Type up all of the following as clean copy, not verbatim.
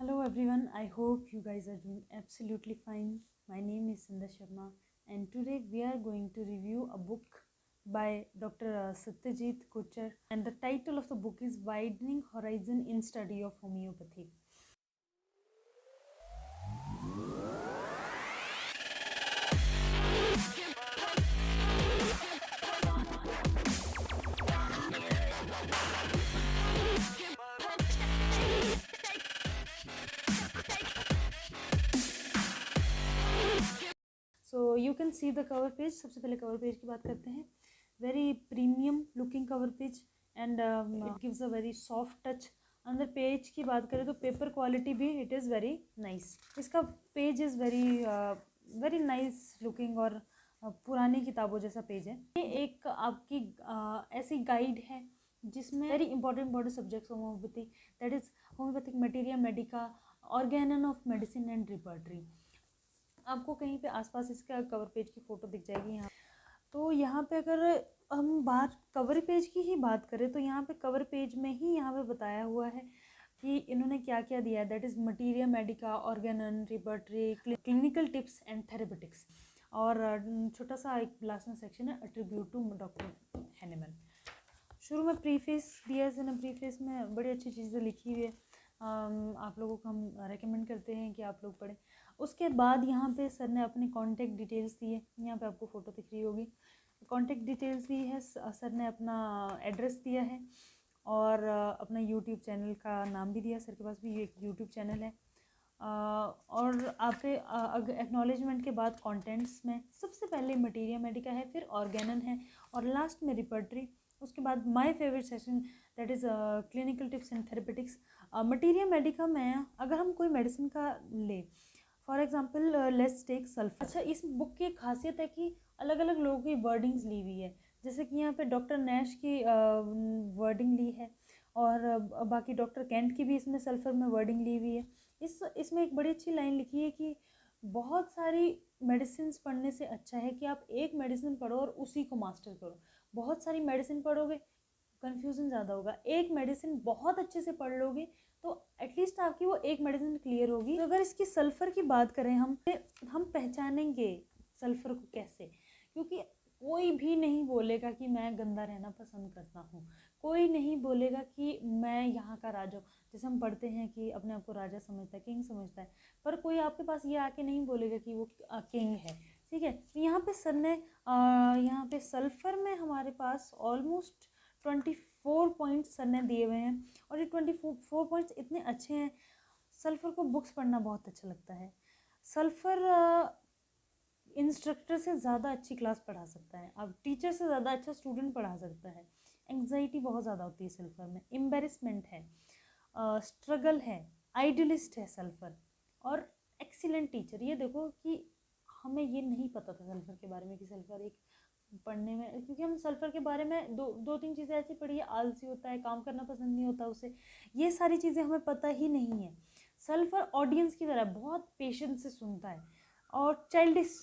Hello everyone, I hope you guys are doing absolutely fine. My name is Sandhya Sharma and today we are going to review a book by Dr. Satyajit Kochar, and the title of the book is Widening Horizon in Study of Homeopathy. So you can see the cover page. सबसे पहले cover page की बात करते हैं. Very premium looking cover page and it gives a very soft touch. अंदर page की बात करें तो पेपर क्वालिटी भी इट इज़ वेरी नाइस. इसका page is very nice looking और पुरानी किताबों जैसा पेज है. ये एक आपकी ऐसी गाइड है जिसमें very important subjects homeopathy, that is homeopathic materia Medica, Organon of medicine and repertory. आपको कहीं पे आसपास इसका कवर पेज की फ़ोटो दिख जाएगी यहाँ. तो यहाँ पे अगर हम बात कवर पेज की ही बात करें तो यहाँ पे कवर पेज में ही यहाँ पे बताया हुआ है कि इन्होंने क्या क्या दिया है. That is materia Medica, Organon, repertory, clinical tips and therapeutics. और छोटा सा एक लास्ट में सेक्शन है अट्रीब्यूट टू डॉक्टर हैनेमन. शुरू में प्रीफेस दिया है. इसने प्रीफेस में बड़ी अच्छी चीज़ें लिखी हुई है. आप लोगों को हम रेकमेंड करते हैं कि आप लोग पढ़ें. उसके बाद यहाँ पे सर ने अपने कॉन्टैक्ट डिटेल्स दी है. यहाँ पे आपको फ़ोटो दिख रही होगी. कॉन्टैक्ट डिटेल्स दी है. सर ने अपना एड्रेस दिया है और अपना यूट्यूब चैनल का नाम भी दिया. सर के पास भी एक यूट्यूब चैनल है. और आप एक्नॉलेजमेंट के बाद कंटेंट्स में सबसे पहले मटीरिया मेडिका है, फिर ऑर्गेनन है और लास्ट में रिपर्टरी. उसके बाद my favourite session that is clinical tips and therapeutics. Materia medica में अगर हम कोई मेडिसिन का ले, for example let's take sulphur. अच्छा, इस बुक की खासियत है कि अलग अलग लोगों की वर्डिंग्स ली हुई है. जैसे कि यहाँ पे डॉक्टर नैश की वर्डिंग ली है और बाकी डॉक्टर कैंट की भी इसमें सल्फर में वर्डिंग ली हुई है. इसमें एक बड़ी अच्छी लाइन लिखी है कि बहुत सारी मेडिसिन पढ़ने से अच्छा है कि आप एक मेडिसिन पढ़ो और उसी को मास्टर करो. बहुत सारी मेडिसिन पढ़ोगे कन्फ्यूज़न ज़्यादा होगा. एक मेडिसिन बहुत अच्छे से पढ़ लोगे तो एटलीस्ट आपकी वो एक मेडिसिन क्लियर होगी. तो अगर इसकी सल्फ़र की बात करें हम पहचानेंगे सल्फ़र को कैसे, क्योंकि कोई भी नहीं बोलेगा कि मैं गंदा रहना पसंद करता हूँ. कोई नहीं बोलेगा कि मैं यहाँ का राजा हूँ. जैसे हम पढ़ते हैं कि अपने आप को राजा समझता है, किंग समझता है, पर कोई आपके पास ये आके नहीं बोलेगा कि वो किंग है. ठीक है. तो यहाँ पे सर ने यहाँ पे सल्फ़र में हमारे पास ऑलमोस्ट 24 पॉइंट्स सर ने दिए हुए हैं और ये 24 पॉइंट्स इतने अच्छे हैं. सल्फ़र को बुक्स पढ़ना बहुत अच्छा लगता है. सल्फ़र इंस्ट्रक्टर से ज़्यादा अच्छी क्लास पढ़ा सकता है. अब टीचर से ज़्यादा अच्छा स्टूडेंट पढ़ा सकता है. एंग्जाइटी बहुत ज़्यादा होती है सल्फ़र में, एम्बेरसमेंट है, स्ट्रगल है, आइडियलिस्ट है सल्फ़र और एक्सीलेंट टीचर. ये देखो कि हमें ये नहीं पता था सल्फ़र के बारे में कि सल्फ़र एक पढ़ने में, क्योंकि हम सल्फ़र के बारे में दो तीन चीज़ें ऐसी पढ़ी है. आलसी होता है, काम करना पसंद नहीं होता उसे. ये सारी चीज़ें हमें पता ही नहीं है. सल्फ़र ऑडियंस की तरह बहुत पेशेंस से सुनता है और चाइल्डिश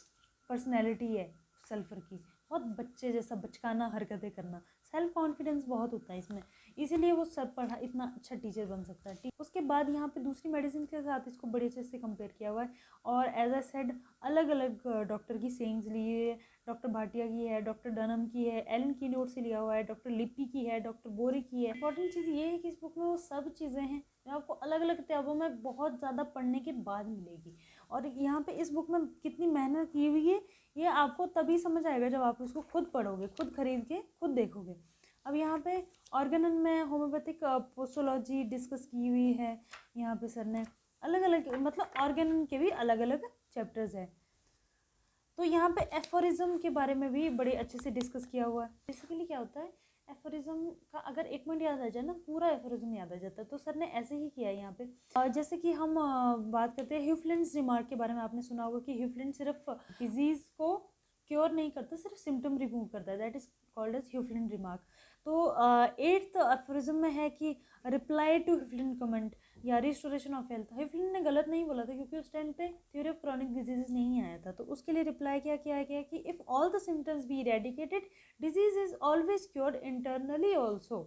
पर्सनैलिटी है सल्फ़र की. बहुत बच्चे जैसा बचकाना हरकतें करना, सेल्फ कॉन्फिडेंस बहुत होता है इसमें. इसीलिए वो सब पढ़ा इतना अच्छा टीचर बन सकता है. उसके बाद यहाँ पे दूसरी मेडिसिन के साथ इसको बड़े अच्छे से कंपेयर किया हुआ है और एज आई सेड अलग अलग डॉक्टर की सेइंग्स ली है. डॉक्टर भाटिया की है, डॉक्टर डनम की है, एलन की नोट से लिया हुआ है, डॉक्टर लिपी की है, डॉक्टर बोरी की है. इंपॉर्टेंट चीज़ ये है कि इस बुक में वो सब चीज़ें हैं जो आपको अलग अलग किताबों में बहुत ज़्यादा पढ़ने के बाद मिलेगी. और यहाँ पे इस बुक में कितनी मेहनत की हुई है ये आपको तभी समझ आएगा जब आप उसको खुद पढ़ोगे, खुद खरीद के खुद देखोगे. अब यहाँ पे ऑर्गेनन में होम्योपैथिक पोस्टोलॉजी डिस्कस की हुई है. यहाँ पे सर ने अलग अलग मतलब ऑर्गेनन के भी अलग अलग चैप्टर्स है. तो यहाँ पे एफोरिज्म के बारे में भी बड़े अच्छे से डिस्कस किया हुआ है. बेसिकली क्या होता है, एफोरिज्म का अगर एक पॉइंट याद आ जाए ना, पूरा एफोरिज्म याद आ जाता है. तो सर ने ऐसे ही किया है यहाँ पे. जैसे कि हम बात करते हैं ह्यूफ्लिंट्स रिमार्क के बारे में. आपने सुना होगा कि ह्यूफ्लिंट सिर्फ डिजीज़ को क्योर नहीं करता, सिर्फ सिम्टम रिमूव करता है. That is called as Hufeland remark. तो 8th एफोरिज्म में है कि रिप्लाई टू ह्यूफ्लिंट कमेंट या रिस्टोरेशन ऑफ हेल्थ. ह्यूफ्लिंट ने गलत नहीं बोला था क्योंकि उस टाइम पे थ्योरी ऑफ क्रॉनिक डिजीजेस नहीं आया था. तो उसके लिए रिप्लाई क्या किया गया कि if all the symptoms be eradicated disease is always cured internally also.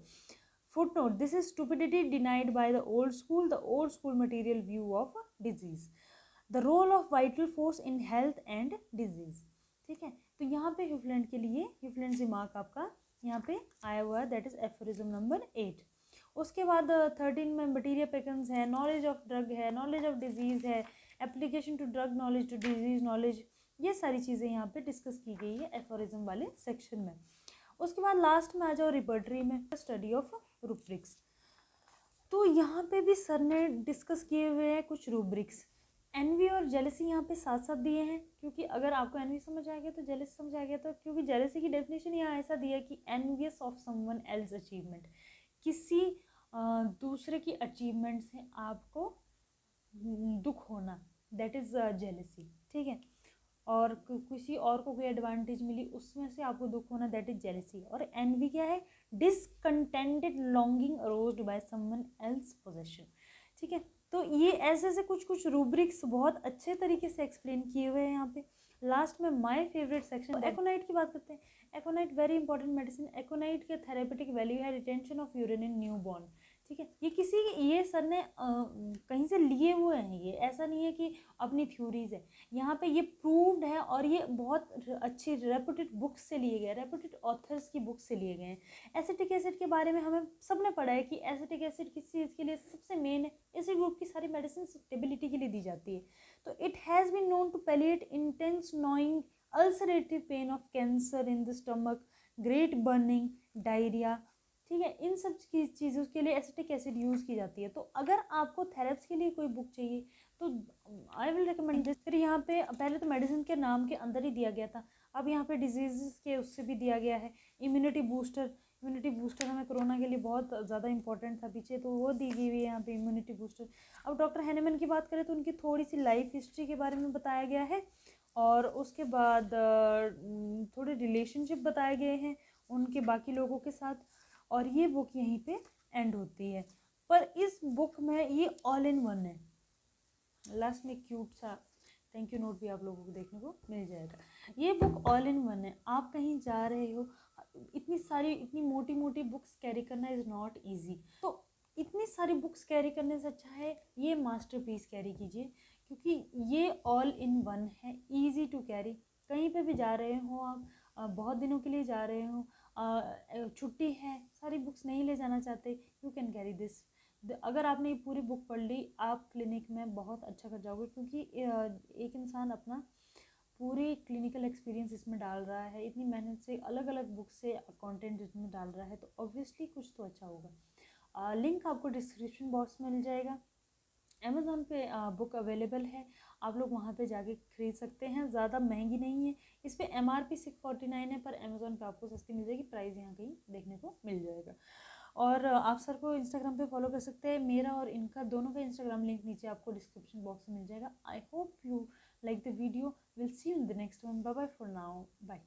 Footnote: this is stupidity denied by the old school material view of disease. The role of vital force in health and disease. ठीक है, तो यहाँ पे ह्यूफलैंड के लिए ह्यूफलैंड remark आपका यहाँ पे आया हुआ है, दैट इज एफोरिज्म नंबर 8. उसके बाद 13 में मटीरियल पेकन्स है, नॉलेज ऑफ ड्रग है, नॉलेज ऑफ डिजीज़ है, application to drug knowledge to disease knowledge, ये सारी चीज़ें यहाँ पे डिस्कस की गई है एफोरिज्म वाले सेक्शन में. उसके बाद लास्ट में आ जाओ रिपर्टरी में, स्टडी ऑफ रूब्रिक्स. तो यहाँ पे भी सर ने डिस्कस किए हुए हैं कुछ रूब्रिक्स. एनवी और जेलसी यहाँ पे साथ साथ दिए हैं, क्योंकि अगर आपको एनवी समझ आ गया तो जेलसी समझ आ गया. तो क्योंकि जेलसी की डेफिनेशन यहाँ ऐसा दिया कि envious of someone else achievement, किसी दूसरे की अचीवमेंट से आपको दुख होना, दैट इज़ जेलसी. ठीक है, और किसी और को कोई एडवांटेज मिली उसमें से आपको दुख होना, दैट इज जेलसी. और एनवी क्या है? Discontented longing aroused by someone else possession. ठीक है, तो ये ऐसे ऐसे कुछ कुछ रूब्रिक्स बहुत अच्छे तरीके से एक्सप्लेन किए हुए हैं यहाँ पे. लास्ट में माय फेवरेट सेक्शन एकोनाइट की बात करते हैं. एकोनाइट वेरी इंपॉर्टेंट मेडिसिन. एकोनाइट के थेरेपेटिक वैल्यू है retention of urine in new born. ठीक है, ये सर ने कहीं से लिए हुए हैं, ये ऐसा नहीं है कि अपनी थ्योरीज है. यहाँ पे ये प्रूव्ड है और ये बहुत अच्छी रेपुटेड बुक्स से लिए गए, रेपुटेड ऑथर्स की बुक्स से लिए गए हैं. एसिटिक एसिड के बारे में हमें सबने पढ़ा है कि एसिटिक एसिड किस चीज़ के लिए सबसे मेन है. एसिड ग्रुप की सारी मेडिसिन स्टेबिलिटी के लिए दी जाती है. तो it has been known to palliate intense gnawing ulcerative pain of cancer in the stomach, great burning, diarrhoea. ठीक है, इन सब चीज़ों के लिए एसिटिक एसिड यूज़ की जाती है. तो अगर आपको थेरेप्स के लिए कोई बुक चाहिए तो आई विल रिकमेंड दिस. फिर यहाँ पे पहले तो मेडिसिन के नाम के अंदर ही दिया गया था, अब यहाँ पे डिजीज़ के उससे भी दिया गया है. इम्यूनिटी बूस्टर हमें कोरोना के लिए बहुत ज़्यादा इंपॉर्टेंट था पीछे, तो वो दी गई हुई है यहाँ पे इम्यूनिटी बूस्टर. अब डॉक्टर हैनेमन की बात करें तो उनकी थोड़ी सी लाइफ हिस्ट्री के बारे में बताया गया है, और उसके बाद थोड़े रिलेशनशिप बताए गए हैं उनके बाकी लोगों के साथ, और ये बुक यहीं पे एंड होती है. पर इस बुक में ये ऑल इन वन है. लास्ट में क्यूट सा थैंक यू नोट भी आप लोगों को देखने को मिल जाएगा. ये बुक ऑल इन वन है. आप कहीं जा रहे हो, इतनी मोटी मोटी बुक्स कैरी करना इज़ नॉट ईजी. तो इतनी सारी बुक्स कैरी करने से अच्छा है ये मास्टरपीस कैरी कीजिए, क्योंकि ये ऑल इन वन है, ईजी टू कैरी. कहीं पे भी जा रहे हो आप, बहुत दिनों के लिए जा रहे हो, छुट्टी है, सारी बुक्स नहीं ले जाना चाहते, यू कैन कैरी दिस. अगर आपने ये पूरी बुक पढ़ ली, आप क्लिनिक में बहुत अच्छा कर जाओगे, क्योंकि एक इंसान अपना पूरी क्लिनिकल एक्सपीरियंस इसमें डाल रहा है, इतनी मेहनत से अलग अलग बुक से कंटेंट इसमें डाल रहा है, तो ऑब्वियसली कुछ तो अच्छा होगा. लिंक आपको डिस्क्रिप्शन बॉक्स में मिल जाएगा. अमेज़ॉन पे बुक अवेलेबल है, आप लोग वहाँ पे जाके खरीद सकते हैं. ज़्यादा महंगी नहीं है, इस पर MRP 649 है, पर अमेज़ॉन पे आपको सस्ती मिल जाएगी. प्राइस यहाँ कहीं देखने को मिल जाएगा. और आप सर को इंस्टाग्राम पे फॉलो कर सकते हैं. मेरा और इनका दोनों का इंस्टाग्राम लिंक नीचे आपको डिस्क्रिप्शन बॉक्स में मिल जाएगा. I hope you like the video. Will see you in the next one. Bye bye for now. Bye.